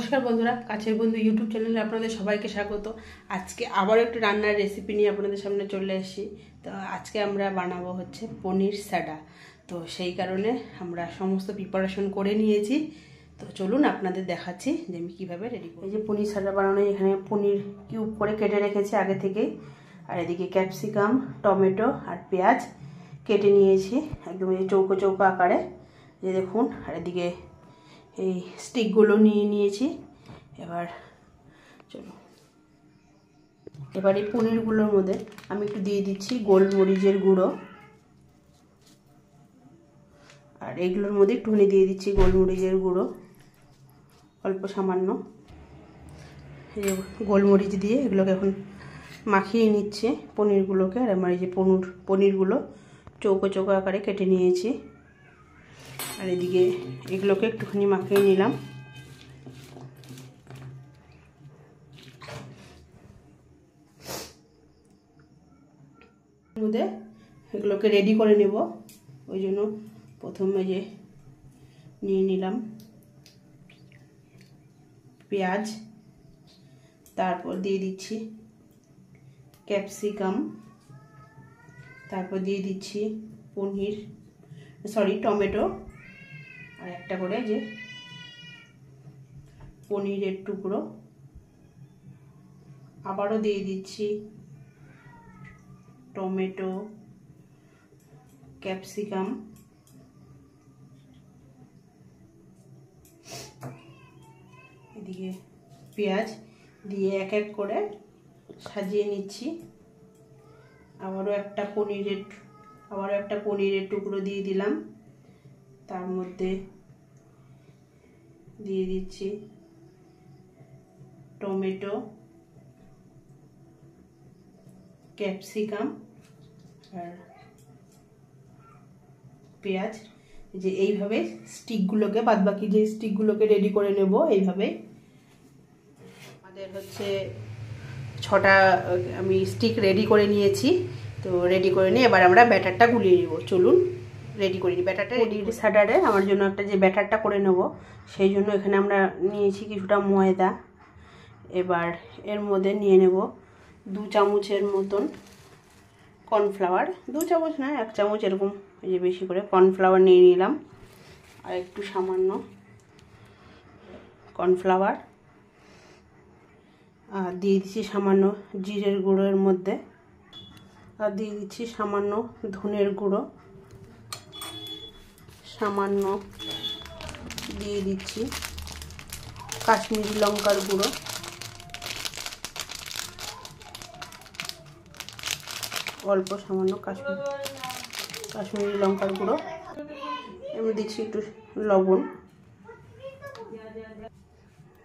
নমস্কার বন্ধুরা, কাছের বন্ধু ইউটিউব চ্যানেলে আপনাদের সবাইকে স্বাগত। আজকে আবার একটু রান্নার রেসিপি নিয়ে আপনাদের সামনে চলে এসেছি। তো আজকে আমরা বানাবো হচ্ছে পনির সাডা। তো সেই কারণে আমরা সমস্ত প্রিপারেশন করে নিয়েছি। তো চলুন আপনাদের দেখাচ্ছি যে আমি কীভাবে রেডি করি। এই যে পনির সাডা বানানো, এখানে পনির কিউব করে কেটে রেখেছি আগে থেকে। আর এদিকে ক্যাপসিকাম, টমেটো আর পেঁয়াজ কেটে নিয়েছি একদম এই চৌকো চৌকো আকারে, যে দেখুন। আর এদিকে এই স্টিকগুলো নিয়ে নিয়েছি। এবার চলো, এবার এই পনিরগুলোর মধ্যে আমি একটু দিয়ে দিচ্ছি গোলমরিচের গুঁড়ো, আর এইগুলোর মধ্যে একটুখানি দিয়ে দিচ্ছি গোলমরিচের গুঁড়ো, অল্প সামান্য। গোলমরিচ দিয়ে এগুলোকে এখন মাখিয়ে নিচ্ছে পনিরগুলোকে। আর আমার এই যে পনিরগুলো চৌকো চৌকো আকারে কেটে নিয়েছি। আর এদিকে এগুলোকে একটুখানি মাখিয়ে নিলাম। মধ্যে এগুলোকে রেডি করে নেব, ওই জন্য প্রথমে যে নিয়ে নিলাম পেঁয়াজ, তারপর দিয়ে দিচ্ছি ক্যাপসিকাম, তারপর দিয়ে দিচ্ছি টমেটো, আর একটা করে যে পনিরের টুকরো, আবারও দিয়ে দিচ্ছি টমেটো, ক্যাপসিকাম, এদিকে পেঁয়াজ দিয়ে এক এক করে সাজিয়ে নিচ্ছি। আবারও একটা পনিরের টুকরো দিয়ে দিলাম। তার মধ্যে দিয়ে দিচ্ছি টমেটো, ক্যাপসিকাম আর পেঁয়াজ। যে এইভাবে স্টিকগুলোকে, বাদবাকি যে স্টিকগুলোকে রেডি করে নেব এইভাবে। আমাদের হচ্ছে 6টা আমি স্টিক রেডি করে নিয়েছি। তো রেডি করে নিয়ে এবার আমরা ব্যাটারটা গুলিয়ে নেব। চলুন রেডি করি ব্যাটারটা। পনির সাডারে আমার জন্য একটা যে ব্যাটারটা করে নেব, সেই জন্য এখানে আমরা নিয়েছি কিছুটা ময়দা। এবার এর মধ্যে নিয়ে নেব 2 চামচের মতন কর্নফ্লাওয়ার, 2 চামচ না 1 চামচ এরকম, এই যে বেশি করে কর্নফ্লাওয়ার নিয়ে নিলাম। আর একটু সামান্য কর্নফ্লাওয়ার, আর দিয়ে দিচ্ছি সামান্য জিরের গুঁড়ো এর মধ্যে, আর দিয়ে দিচ্ছি সামান্য ধনের গুঁড়ো, সামান্য দিয়ে দিচ্ছি কাশ্মীরি লঙ্কার গুঁড়ো, অল্প সামান্য কাশ্মীরি লঙ্কার গুঁড়ো। আমি দিচ্ছি একটু লবণ,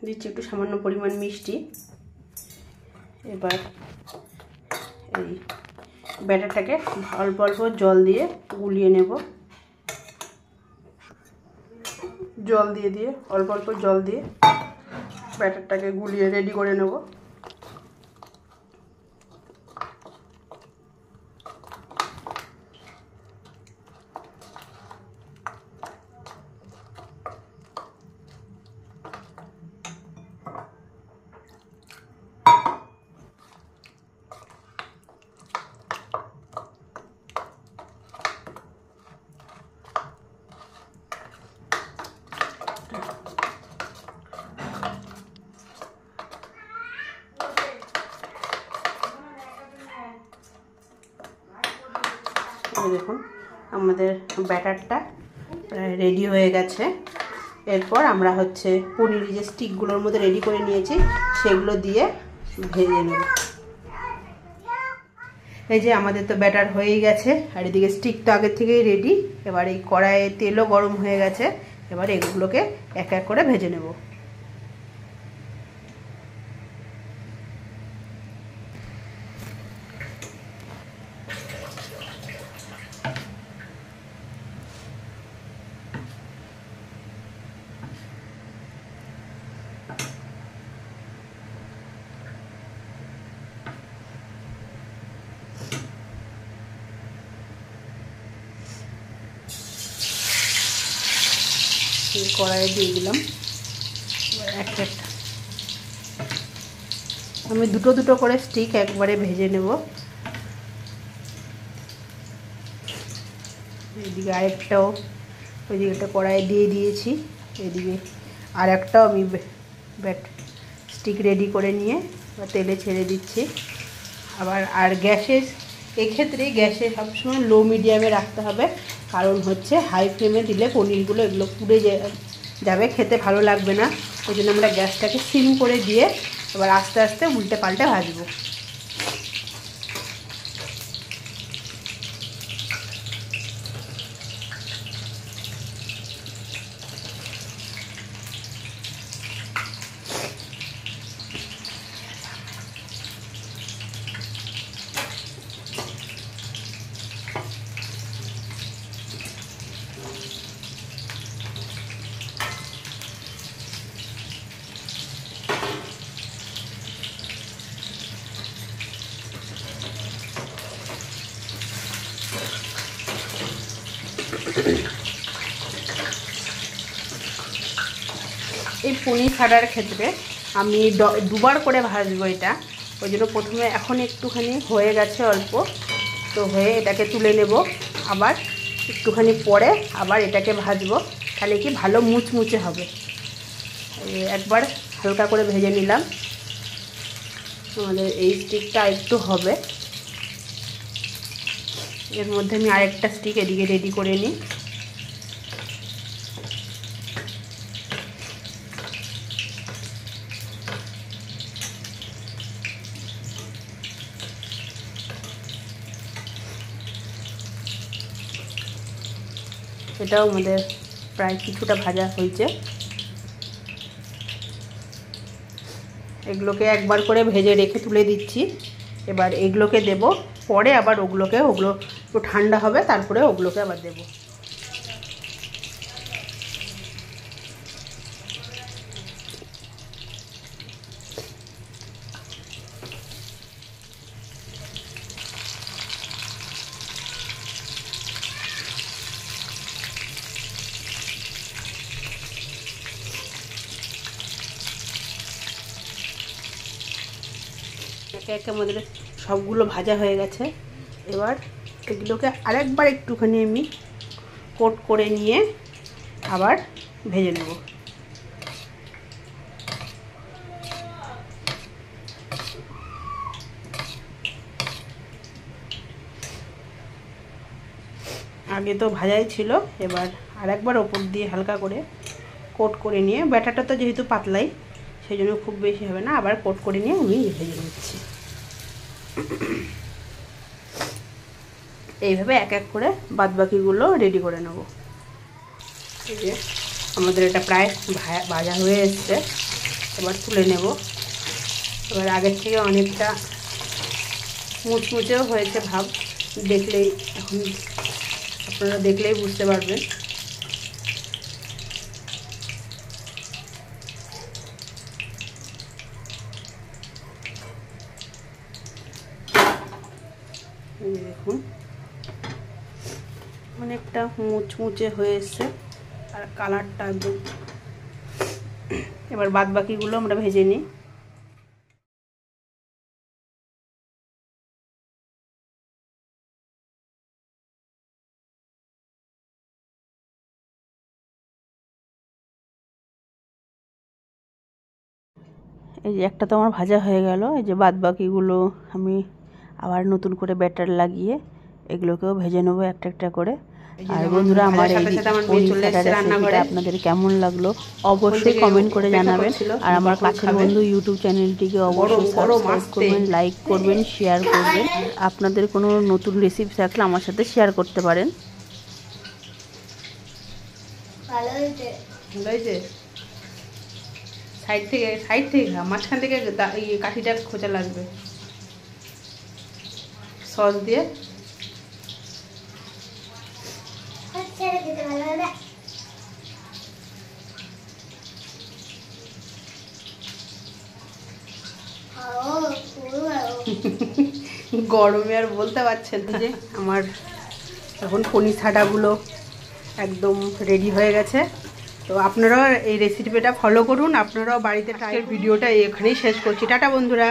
দিচ্ছি একটু সামান্য পরিমাণ মিষ্টি। এবার এই ব্যাটারটাকে অল্প অল্প জল দিয়ে গুলিয়ে নেব। অল্প অল্প জল দিয়ে ব্যাটারটাকে গুলিয়ে রেডি করে নেব। দেখুন আমাদের ব্যাটারটা প্রায় রেডি হয়ে গেছে। এরপর আমরা হচ্ছে পনির যে স্টিকগুলোর মধ্যে রেডি করে নিয়েছি সেগুলো দিয়ে ভেজে নেব। এই যে আমাদের তো ব্যাটার হয়েই গেছে, আর এদিকে স্টিক তো আগের থেকেই রেডি। এবার এই কড়াইয়ে তেলও গরম হয়ে গেছে। এবার এগুলোকে এক এক করে ভেজে নেব। কড়াইয়ে দিয়ে দিলাম একটা একটা আমি দুটো দুটো করে স্টিক একবারে ভেজে নেব। এদিকে আরেকটাও ওইদিকে একটা কড়াই দিয়ে দিয়েছি, এদিকে আর একটাও আমি স্টিক রেডি করে নিয়ে তেলে ছেড়ে দিচ্ছি। আবার আর গ্যাসের এক্ষেত্রে গ্যাসে সবসময় লো মিডিয়ামে রাখতে হবে, কারণ হচ্ছে হাই ফ্লেমে দিলে পনিরগুলো এগুলো পুড়ে যাবে, খেতে ভালো লাগবে না। ওই জন্য আমরা গ্যাসটাকে সিম করে দিয়ে এবার আস্তে আস্তে উল্টে পাল্টে ভাজবো। এই পনির ছাড়ার ক্ষেত্রে আমি দুবার করে ভাজবো এটা, ওই জন্য প্রথমে এখন একটুখানি হয়ে গেছে অল্প, তো হয়ে এটাকে তুলে নেব, আবার একটুখানি পরে আবার এটাকে ভাজবো, তাহলে কি ভালো মুচমুচে হবে। একবার হালকা করে ভেজে নিলাম, আমাদের এই স্টিকটা একটু হবে। এর মধ্যে আমি আরেকটা স্টিক এদিকে রেডি করে নিই। এটাও আমাদের প্রায় কিছুটা ভাজা হয়েছে। এগুলোকে একবার করে ভেজে রেখে তুলে দিচ্ছি, এবার এগুলোকে দেব, পরে আবার ওগুলো একটু ঠান্ডা হবে, তারপরে ওগুলোকে আবার দেব। একে একে আমাদের সবগুলো ভাজা হয়ে গেছে। এবার এগুলোকে আরেকবার একটুখানি আমি কোট করে নিয়ে আবার ভেজে নেব। আগে তো ভাজাই ছিল, এবার আরেকবার ওপর দিয়ে হালকা করে কোট করে নিয়ে, ব্যাটারটা তো যেহেতু পাতলাই সেই জন্য খুব বেশি হবে না, আবার কোট করে নিয়ে আমি ভেজে নিচ্ছি। এইভাবে এক এক করে বাদবাকিগুলো রেডি করে নেব। এই যে আমাদের এটা প্রায় ভাজা হয়ে এসছে, এবার তুলে নেব। এবার আগের থেকে অনেকটা মুচমুচেও হয়েছে ভাব, দেখলেই এখন আপনারা দেখলেই বুঝতে পারবেন। দেখুন অনেকটা মুচমুচে হয়ে এসছে আর কালারটা একদম। এবার বাদ বাকিগুলো আমরা ভেজে নিই। এই যে একটা তো আমার ভাজা হয়ে গেল, এই যে বাদ বাকিগুলো আমি আবার নতুন করে ব্যাটার লাগিয়ে এগুলোকেও ভেজে নেবো একটা একটা করে। আর বন্ধুরা, আমার এই রান্নাঘরে আপনাদের কেমন লাগলো অবশ্যই কমেন্ট করে জানাবেন। আর আমার কাছের বন্ধু ইউটিউব চ্যানেলটিকে অবশ্যই সাবস্ক্রাইব করবেন, লাইক করবেন, শেয়ার করবেন। আপনাদের কোনো নতুন রেসিপি থাকলে আমার সাথে শেয়ার করতে পারেন। সাইড থেকে খা, মাঝখান থেকে কাঠিটা খোঁচা লাগবে সস দিয়ে। গরমে আর বলতে পারছেন না। যে আমার এখন পনির ছাটাগুলো একদম রেডি হয়ে গেছে, তো আপনারাও এই রেসিপিটা ফলো করুন, আপনারাও বাড়িতে ট্রাই। ভিডিওটা এখানেই শেষ করছি, টাটা বন্ধুরা।